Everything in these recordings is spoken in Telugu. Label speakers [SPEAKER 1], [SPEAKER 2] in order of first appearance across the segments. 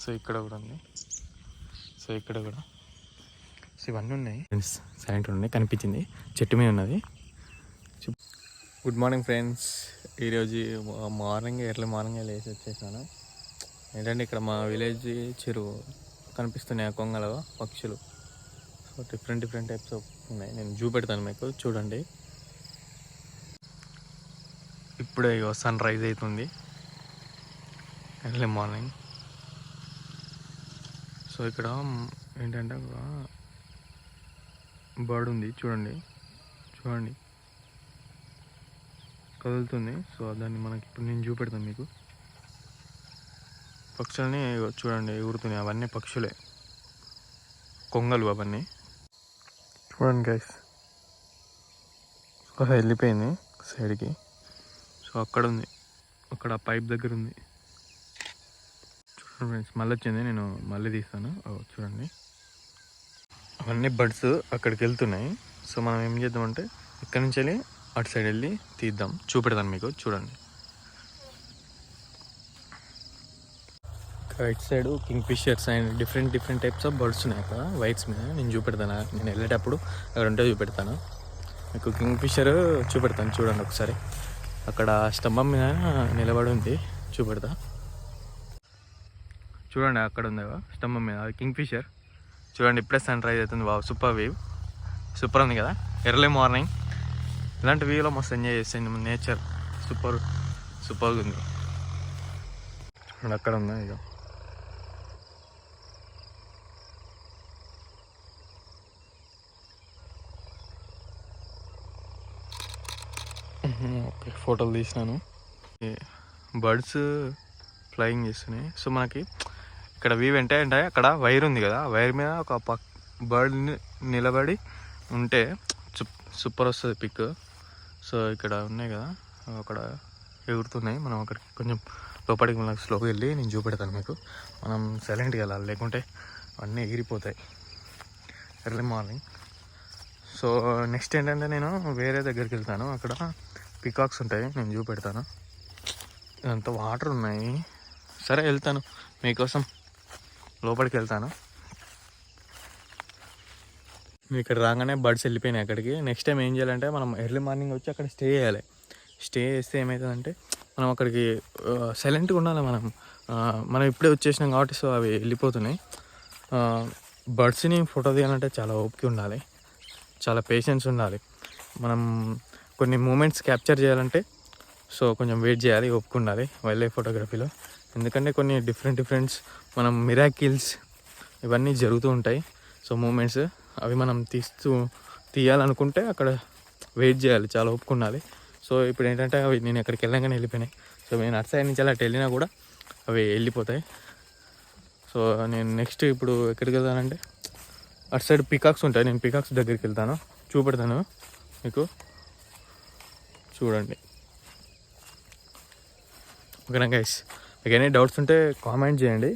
[SPEAKER 1] సో ఇక్కడ కూడా ఉంది. సో ఇక్కడ కూడా సో ఇవన్నీ ఉన్నాయి ఫ్రెండ్స్. సాయంత్రం ఉన్నాయి, కనిపించింది, చెట్టు మీద ఉన్నది. Good morning friends. ఈరోజు ఎర్లీ మార్నింగ్ లేచి వచ్చేసాను. ఏంటంటే ఇక్కడ మా విలేజ్ చెరువు కనిపిస్తున్నాయి, కొంగలు పక్షులు. సో డిఫరెంట్ టైప్స్ ఆఫ్ ఉన్నాయి. నేను చూపెడతాను మీకు, చూడండి. ఇప్పుడే సన్ రైజ్ అవుతుంది ఎర్లీ మార్నింగ్. సో ఇక్కడ ఏంటంటే బర్డ్ ఉంది, చూడండి కదులుతుంది. సో దాన్ని మనకి ఇప్పుడు నేను చూపెడతాను మీకు. పక్షులని చూడండి ఎగురుతున్నాయి, అవన్నీ పక్షులే, కొంగలు అవన్నీ. చూడండి గైస్, వెళ్ళిపోయింది సైడ్కి. సో అక్కడ ఉంది, అక్కడ పైప్ దగ్గర ఉంది. చూడండి ఫ్రెండ్స్, మళ్ళీ వచ్చింది, నేను మళ్ళీ తీస్తాను. చూడండి అవన్నీ బర్డ్స్ అక్కడికి వెళ్తున్నాయి. సో మనం ఏం చేద్దామంటే ఇక్కడ నుంచి వెళ్ళి అటు సైడ్ వెళ్ళి తీద్దాం, చూపెడతాను మీకు, చూడండి. ఇటు side kingfishers and different types of birds ఉన్నాయి అక్కడ వైట్స్ మీద. నేను చూపెడతాను, నేను వెళ్ళేటప్పుడు అక్కడ ఉంటే చూపెడతాను మీకు. కింగ్ ఫిషర్ చూపెడతాను, చూడండి ఒకసారి. అక్కడ స్తంభం మీద నిలబడి ఉంది, చూపెడతా. చూడండి అక్కడ ఉంది స్తంభం మీద, అది కింగ్ ఫిషర్. చూడండి ఇప్పుడే సన్ రైజ్ అవుతుంది. బాగా సూపర్ వ్యూ, సూపర్ ఉంది కదా ఎర్లీ మార్నింగ్. ఇలాంటి వ్యూలో మస్తు ఎంజాయ్ చేస్తాను, నేచర్ సూపర్గా ఉంది. చూడండి అక్కడ ఉందా ఇక. ఓకే, ఫోటోలు తీసినాను. బర్డ్స్ ఫ్లయింగ్ చేస్తున్నాయి. సో మనకి ఇక్కడ వ్యూ అంటే అక్కడ వైర్ ఉంది కదా, వైర్ మీద ఒక బర్డ్ నిలబడి ఉంటే సూపర్ వస్తుంది పిక్. సో ఇక్కడ ఉన్నాయి కదా, అక్కడ ఎగురుతున్నాయి. మనం అక్కడికి కొంచెం లోపలికి మనకు స్లోగా వెళ్ళి నేను చూపెడతాను మీకు. మనం సైలెంట్గా వెళ్ళాలి, లేకుంటే అన్నీ ఎగిరిపోతాయి ఎర్లీ మార్నింగ్. సో నెక్స్ట్ ఏంటంటే నేను వేరే దగ్గరికి వెళ్తాను, అక్కడ పికాక్స్ ఉంటాయి, నేను చూపెడతాను. ఇదంతా వాటర్ ఉన్నాయి. సరే వెళ్తాను మీకోసం, లోపలికి వెళ్తాను. ఇక్కడ రాగానే బర్డ్స్ వెళ్ళిపోయినాయి అక్కడికి. నెక్స్ట్ టైం ఏం చేయాలంటే మనం ఎర్లీ మార్నింగ్ వచ్చి అక్కడ స్టే చేయాలి. స్టే చేస్తే ఏమవుతుందంటే మనం అక్కడికి సైలెంట్గా ఉండాలి. మనం ఇప్పుడే వచ్చేసినాం కాబట్టి సో అవి వెళ్ళిపోతున్నాయి. బర్డ్స్ని ఫోటో తీయాలంటే చాలా ఓపిక ఉండాలి, చాలా పేషెన్స్ ఉండాలి. మనం కొన్ని మూమెంట్స్ క్యాప్చర్ చేయాలంటే సో కొంచెం వెయిట్ చేయాలి, ఓపిక ఉండాలి వైల్డ్ లైఫ్ ఫోటోగ్రఫీలో. ఎందుకంటే కొన్ని డిఫరెంట్స్ మనం మిరాకిల్స్ ఇవన్నీ జరుగుతూ ఉంటాయి. సో మూమెంట్స్ అవి మనం తీయాలనుకుంటే అక్కడ వెయిట్ చేయాలి, చాలా ఓపిక ఉండాలి. సో ఇప్పుడు ఏంటంటే అవి నేను ఎక్కడికి వెళ్ళగానే వెళ్ళిపోయినాయి. సో నేను అటు సైడ్ నుంచి అలా వెళ్ళినా కూడా అవి వెళ్ళిపోతాయి. సో నేను నెక్స్ట్ ఇప్పుడు ఎక్కడికి వెళ్తానంటే అటు సైడ్ పికాక్స్ ఉంటాయి, నేను పికాక్స్ దగ్గరికి వెళ్తాను, చూపెడతాను మీకు, చూడండి. ఓకేనా గైస్, మీకు ఎనీ డౌట్స్ ఉంటే కామెంట్ చేయండి.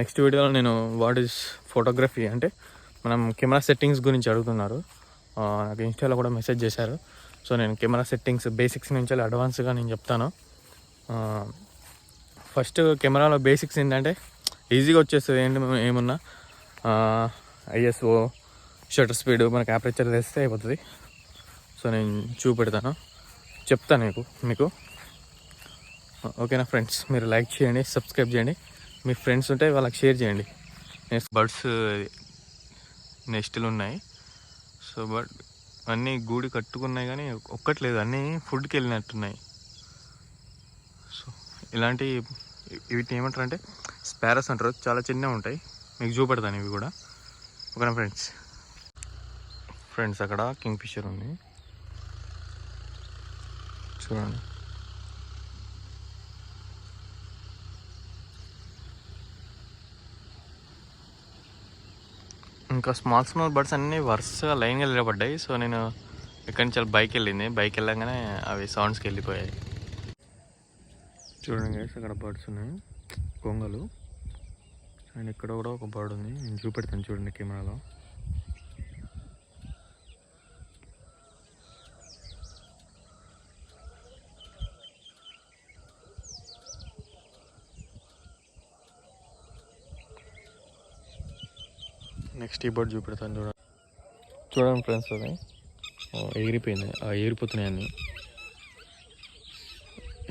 [SPEAKER 1] నెక్స్ట్ వీడియోలో నేను వాట్ ఈస్ ఫోటోగ్రఫీ అంటే మనం కెమెరా సెట్టింగ్స్ గురించి అడుగుతున్నారు, నాకు ఇన్స్టాలో కూడా మెసేజ్ చేశారు. సో నేను కెమెరా సెట్టింగ్స్ బేసిక్స్ నుంచి అడ్వాన్స్గా నేను చెప్తాను. ఫస్ట్ కెమెరాలో బేసిక్స్ ఏంటంటే ఈజీగా వచ్చేస్తుంది, ఏమున్నా ఐఎస్ఓ, షటర్ స్పీడ్, మనకి అపర్చర్ తెస్తే అయిపోతుంది. సో నేను చూపెడతాను, చెప్తాను మీకు. ఓకేనా ఫ్రెండ్స్, మీరు లైక్ చేయండి, సబ్స్క్రైబ్ చేయండి, మీ ఫ్రెండ్స్ ఉంటే వాళ్ళకి షేర్ చేయండి. బర్డ్స్ నెస్టులు ఉన్నాయి. సో బట్ అన్నీ గూడి కట్టుకున్నాయి కానీ ఒక్కట్లేదు, అన్నీ ఫుడ్కి వెళ్ళినట్టున్నాయి. సో ఇలాంటి వీటిని ఏమంటారు అంటే స్పారస్ అంటారు, చాలా చిన్నగా ఉంటాయి, మీకు చూపెడతాను ఇవి కూడా. ఓకేనా ఫ్రెండ్స్ అక్కడ కింగ్ ఫిషర్ ఉంది, చూడండి. ఇంకా స్మాల్ బర్డ్స్ అన్నీ వరుసగా లైన్గా నిలబడ్డాయి. సో నేను ఎక్కడి నుంచి బైక్ వెళ్ళంగానే అవి సౌండ్స్కి వెళ్ళిపోయాయి. చూడండి గైస్, అక్కడ బర్డ్స్ ఉన్నాయి, కొంగలు. అండ్ ఇక్కడ కూడా ఒక బర్డ్ ఉంది, నేను చూపెడతాను చూడండి కెమెరాలో. నెక్స్ట్ ఈ బర్డ్ చూపెడతాను చూడండి. చూడండి ఫ్రెండ్స్, అది ఎగిరిపోయింది. ఎగిరిపోతున్నాయి అన్నీ,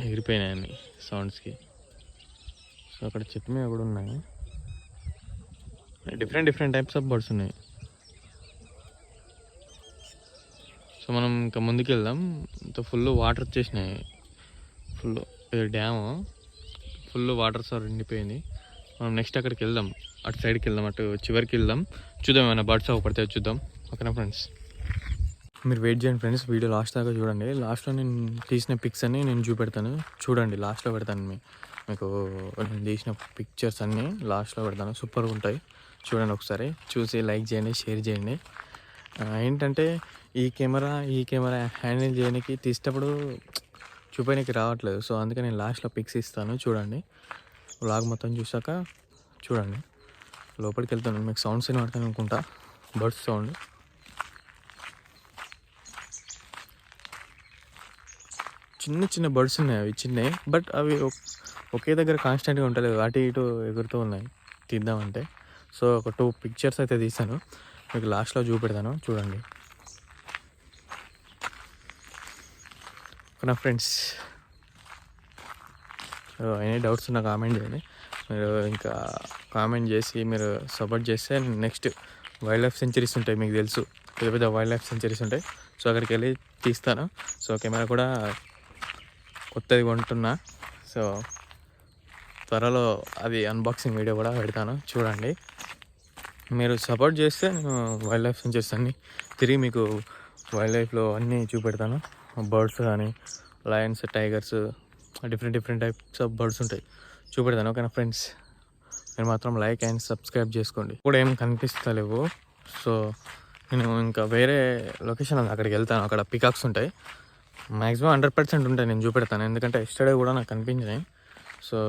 [SPEAKER 1] ఎగిరిపోయినాయి అన్నీ సౌండ్స్కి. సో అక్కడ చెట్టు మీద కూడా ఉన్నాయి. డిఫరెంట్ టైప్స్ ఆఫ్ బర్డ్స్ ఉన్నాయి. సో మనం ఇంకా ముందుకు వెళ్దాం. ఇంత ఫుల్ వాటర్ వచ్చేసినాయి. ఫుల్ డ్యాము ఫుల్ వాటర్స్ నిండిపోయింది. మనం నెక్స్ట్ అక్కడికి వెళ్దాం, అటు సైడ్కి వెళ్దాం, అటు చివరికి వెళ్దాం. చూద్దాం ఏమైనా బర్డ్స్ అవపడితే చూద్దాం. ఓకేనా ఫ్రెండ్స్, మీరు వెయిట్ చేయండి ఫ్రెండ్స్. వీడియో లాస్ట్ దాకా చూడండి. లాస్ట్లో నేను తీసిన పిక్స్ అన్నీ నేను చూపెడతాను. చూడండి, లాస్ట్లో పెడతాను. మీకు నేను తీసిన పిక్చర్స్ అన్నీ లాస్ట్లో పెడతాను. సూపర్గా ఉంటాయి. చూడండి ఒకసారి, చూసి లైక్ చేయండి, షేర్ చేయండి. ఏంటంటే ఈ కెమెరా హ్యాండిల్ చేయడానికి తీసేటప్పుడు చూపడానికి రావట్లేదు. సో అందుకే నేను లాస్ట్లో పిక్స్ ఇస్తాను. చూడండి, వ్లాగ్ మొత్తం చూసాక చూడండి. లోపలికి వెళ్తాను. మీకు సౌండ్స్ వినపడతాను అనుకుంటా, బర్డ్స్ సౌండ్. చిన్న బర్డ్స్ ఉన్నాయి. అవి చిన్నవి, బట్ అవి ఒకే దగ్గర కాన్స్టెంట్గా ఉండలేదు. అటు ఇటు ఎగురుతూ ఉన్నాయి తీద్దామంటే. సో ఒక 2 పిక్చర్స్ అయితే తీసాను, మీకు లాస్ట్లో చూపెడతాను. చూడండి నా ఫ్రెండ్స్. ఎనీ డౌట్స్ ఉన్నా కామెంట్ చేయండి. మీరు ఇంకా కామెంట్ చేసి మీరు సపోర్ట్ చేస్తే నెక్స్ట్ వైల్డ్ లైఫ్ సెంచరీస్ ఉంటాయి, మీకు తెలుసు, పెద్ద వైల్డ్ లైఫ్ సెంచరీస్ ఉంటాయి. సో అక్కడికి వెళ్ళి తీస్తాను. సో కెమెరా కూడా కొత్తది కొంటున్నా. సో త్వరలో అది అన్బాక్సింగ్ వీడియో కూడా పెడతాను. చూడండి, మీరు సపోర్ట్ చేస్తే నేను వైల్డ్ లైఫ్ సెంచరీస్ అన్నీ తిరిగి మీకు వైల్డ్ లైఫ్లో అన్నీ చూపెడతాను. బర్డ్స్ కానీ Lions, tigers, different types of birds ఉంటాయి, చూపెడతాను. ఓకేనా ఫ్రెండ్స్, మీరు మాత్రం లైక్ అండ్ సబ్స్క్రైబ్ చేసుకోండి. ఇప్పుడు ఏం కనిపిస్తలేవు. సో నేను ఇంకా వేరే లొకేషన్ ఉంది, అక్కడికి వెళ్తాను. అక్కడ పికాక్స్ ఉంటాయి, మ్యాక్సిమం 100% ఉంటాయి. నేను చూపెడతాను, ఎందుకంటే ఎస్టర్డే కూడా నాకు కనిపించినాయి. సో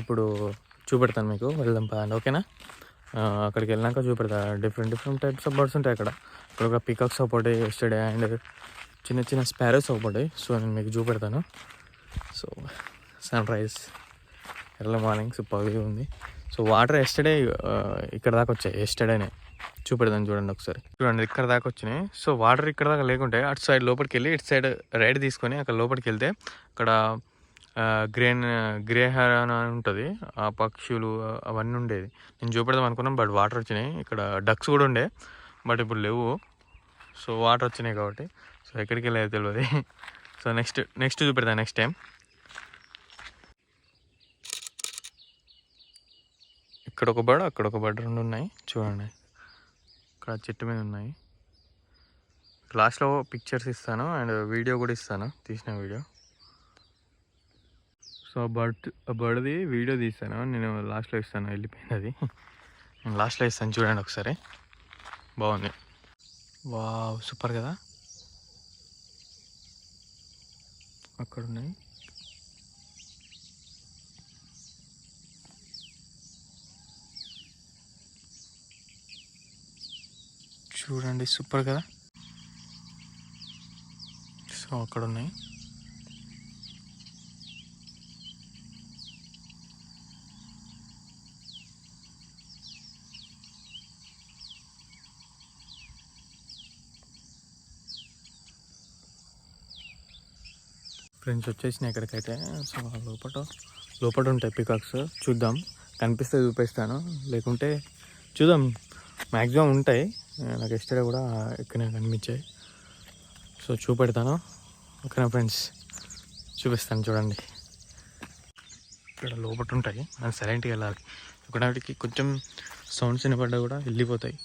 [SPEAKER 1] ఇప్పుడు చూపెడతాను మీకు. వెళ్దాం పదండి. ఓకేనా, అక్కడికి వెళ్ళాక చూపెడతా. డిఫరెంట్ టైప్స్ ఆఫ్ బర్డ్స్ ఉంటాయి అక్కడ. ఇక్కడ ఒక పికాక్స్ ఒకటి ఎస్టర్డే, అండ్ చిన్న స్పారోస్ ఒకటి. సో నేను మీకు చూపెడతాను. So sun rise early morning సూపర్గా ఉంది. సో వాటర్ ఎస్టర్డే ఇక్కడ దాకా వచ్చాయి, ఎస్టర్డేనే చూపెడతాను. చూడండి ఒకసారి, చూడండి ఇక్కడ దాకా వచ్చినాయి. సో వాటర్ ఇక్కడ దాకా లేకుంటే అటు సైడ్ లోపలికి వెళ్ళి ఇటు సైడ్ రైడ్ తీసుకొని అక్కడ లోపలికి వెళ్తే అక్కడ గ్రే హెయిర్ అని ఉంటుంది, ఆ పక్షులు అవన్నీ ఉండేది. నేను చూపెడదాం అనుకున్నాను, బట్ వాటర్ వచ్చినాయి. ఇక్కడ డక్స్ కూడా ఉండే, బట్ ఇప్పుడు లేవు. సో వాటర్ వచ్చినాయి కాబట్టి సో ఎక్కడికి వెళ్ళేది తెలియదు. సో నెక్స్ట్ చూపెడతాను నెక్స్ట్ టైం. ఇక్కడ ఒక బర్డ్, అక్కడ ఒక బర్డ్, 2 ఉన్నాయి. చూడండి, ఇక్కడ చెట్టు మీద ఉన్నాయి. లాస్ట్లో పిక్చర్స్ ఇస్తాను అండ్ వీడియో కూడా ఇస్తాను, తీసిన వీడియో. సో బర్డ్ది వీడియో తీస్తాను, నేను లాస్ట్లో ఇస్తాను. వెళ్ళిపోయింది అది, నేను లాస్ట్లో ఇస్తాను. చూడండి ఒకసారి, బాగుంది. వావ్, సూపర్ కదా. అక్కడ ఉన్నాయి. చూడండి, సూపర్ కదా. సో అక్కడ ఉన్నాయి. ఫ్రెండ్స్ వచ్చేసినాయి ఇక్కడికైతే. సో లోపల ఉంటాయి పికాక్స్. చూద్దాం, కనిపిస్తే చూపిస్తాను, లేకుంటే చూద్దాం. మ్యాక్సిమం ఉంటాయి, నాకు ఎస్టర్డే కూడా ఎక్కడనే కనిపించాయి. సో చూపెడతాను. ఓకేనా ఫ్రెండ్స్, చూపిస్తాను. చూడండి, ఇక్కడ లోపల ఉంటాయి, మనం సైలెంట్గా వెళ్ళాలి. ఒకటికి కొంచెం సౌండ్స్ వినపడ్డా కూడా వెళ్ళిపోతాయి.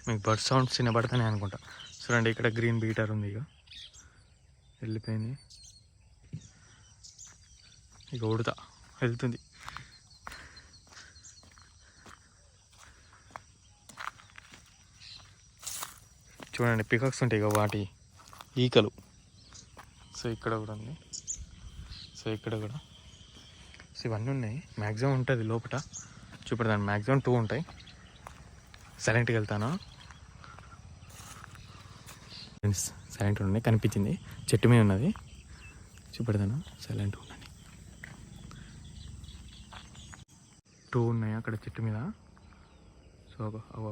[SPEAKER 1] మీకు బర్డ్ సౌండ్స్ వినపడతానే అనుకుంటా. చూడండి, ఇక్కడ గ్రీన్ బీటర్ ఉంది, ఇక వెళ్ళిపోయింది. ఇక ఉడతా వెళ్తుంది. చూడండి, పికాక్స్ ఉంటాయి ఇక, వాటి ఈకలు. సో ఇక్కడ కూడా ఉంది. సో ఇక్కడ కూడా. సో ఇవన్నీ ఉన్నాయి, మ్యాక్సిమం ఉంటుంది లోపల. చూపెడతాను, మ్యాక్సిమం 2 ఉంటాయి. సైలెంట్గా వెళ్తాను. సైలెంట్ ఉండండి, కనిపించింది, చెట్టు మీద ఉన్నది. చూపెడతాను, సైలెంట్ ఉండండి. 2 ఉన్నాయి అక్కడ చెట్టు మీద. సో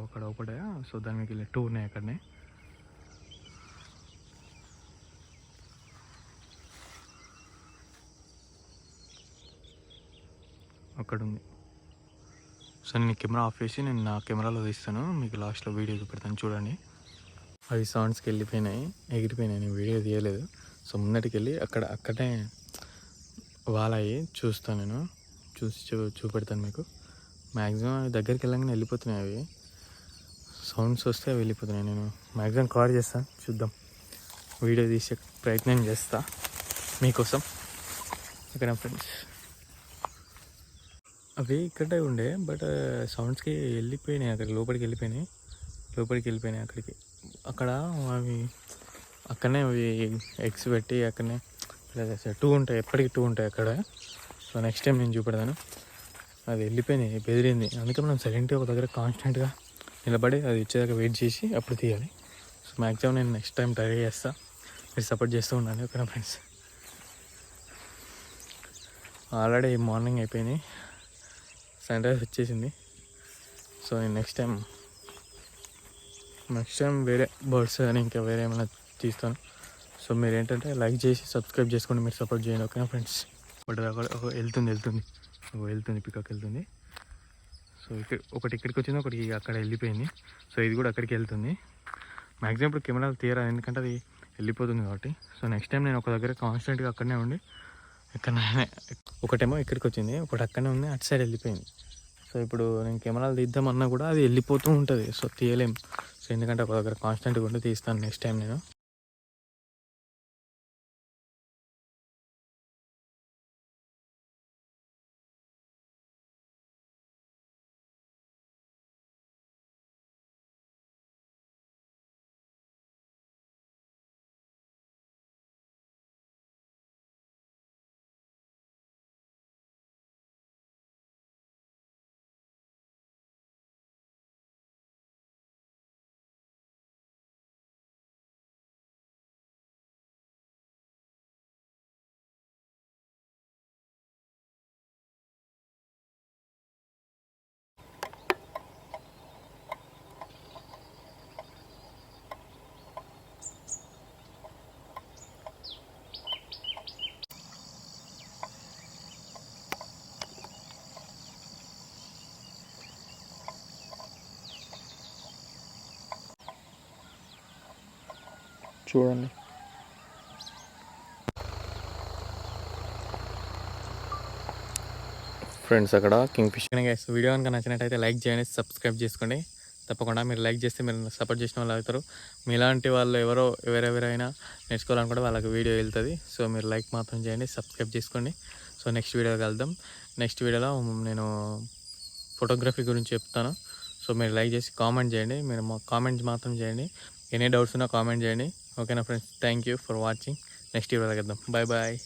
[SPEAKER 1] అక్కడ ఒకటే, సో దాని మీకు వెళ్ళి 2 ఉన్నాయి అక్కడనే. అక్కడ ఉంది. సో నేను కెమెరా ఆఫ్ చేసి నేను నా కెమెరాలో తీస్తాను, మీకు లాస్ట్లో వీడియో చూపెడతాను చూడండి. అవి సౌండ్స్కి వెళ్ళిపోయినాయి, ఎగిరిపోయినాయి, నేను వీడియో తీయలేదు. సో ముందటికి వెళ్ళి అక్కడే వాలాయి చూస్తాను, నేను చూసి చూపెడతాను మీకు. మ్యాక్సిమం అవి దగ్గరికి వెళ్ళగానే వెళ్ళిపోతున్నాయి, అవి సౌండ్స్ వస్తే అవి వెళ్ళిపోతున్నాయి. నేను మ్యాక్సిమం కవర్ చేస్తాను, చూద్దాం, వీడియో తీసే ప్రయత్నం చేస్తా మీకోసం. ఓకేనా ఫ్రెండ్స్, అవి ఇక్కడే ఉండే బట్ సౌండ్స్కి వెళ్ళిపోయినాయి, అక్కడ లోపలికి వెళ్ళిపోయినాయి అక్కడికి. అక్కడ అవి అక్కడనే అవి ఎగ్స్ పెట్టి అక్కడనే 2 ఉంటాయి, ఎప్పటికీ 2 ఉంటాయి అక్కడ. సో నెక్స్ట్ టైం నేను చూపెడతాను. అది వెళ్ళిపోయినాయి, బెదిరింది, అందుకే మనం సైలెంట్గా ఒక దగ్గర కాన్స్టెంట్గా నిలబడి అది వచ్చేదాకా వెయిట్ చేసి అప్పుడు తీయాలి. సో మ్యాక్సిమం నేను నెక్స్ట్ టైం ట్రై చేస్తాను, మీరు సపోర్ట్ చేస్తూ ఉండండి. ఓకేనా ఫ్రెండ్స్, ఆల్రెడీ మార్నింగ్ అయిపోయినాయి, సన్ రైజ్ వచ్చేసింది. సో నేను నెక్స్ట్ టైం వేరే బర్డ్స్ అని ఇంకా వేరే ఏమైనా తీస్తాను. సో మీరు ఏంటంటే లైక్ చేసి సబ్స్క్రైబ్ చేసుకోండి, మీరు సపోర్ట్ చేయండి. ఓకేనా ఫ్రెండ్స్, బట్ అక్కడ వెళ్తుంది పికాక్ వెళ్తుంది. సో ఒకటి ఇక్కడికి వచ్చింది, ఒకటి అక్కడ వెళ్ళిపోయింది. సో ఇది కూడా అక్కడికి వెళ్తుంది. మ్యాక్సిమం ఇప్పుడు కెమెరాలు తీయరా, ఎందుకంటే అది వెళ్ళిపోతుంది కాబట్టి. సో నెక్స్ట్ టైం నేను ఒక దగ్గర కాన్స్టెంట్గా అక్కడనే ఉండి ఎక్కడైనా, ఒకటేమో ఇక్కడికి వచ్చింది, ఒకటి అక్కడనే ఉంది, అటు సైడ్ వెళ్ళిపోయింది. సో ఇప్పుడు నేను కెమెరాలు తీద్దామన్నా కూడా అది వెళ్ళిపోతూ ఉంటుంది, సో తీయలేం. సో ఎందుకంటే ఒక దగ్గర కాన్స్టెంట్గా ఉండి తీస్తాను నెక్స్ట్ టైం నేను. చూడండి ఫ్రెండ్స్, అక్కడ కింగ్ ఫిష్. వీడియో కనుక నచ్చినట్టయితే లైక్ చేయండి, సబ్స్క్రైబ్ చేసుకోండి. తప్పకుండా మీరు లైక్ చేస్తే మీరు సపోర్ట్ చేసిన వాళ్ళు అవుతారు. మీలాంటి వాళ్ళు ఎవరెవరైనా నేర్చుకోవాలనుకుంటే వాళ్ళకి వీడియో వెళ్తుంది. సో మీరు లైక్ మాత్రం చేయండి, సబ్స్క్రైబ్ చేసుకోండి. సో నెక్స్ట్ వీడియో కలుద్దాం. నెక్స్ట్ వీడియోలో నేను ఫోటోగ్రఫీ గురించి చెప్తాను. సో మీరు లైక్ చేసి కామెంట్ చేయండి, మీరు కామెంట్స్ మాత్రం చేయండి. ఎనీ డౌట్స్ ఉన్నా కామెంట్ చేయండి. ఓకేనా friends, thank you for watching. Next వీడియోలో కలుద్దాం. Bye bye.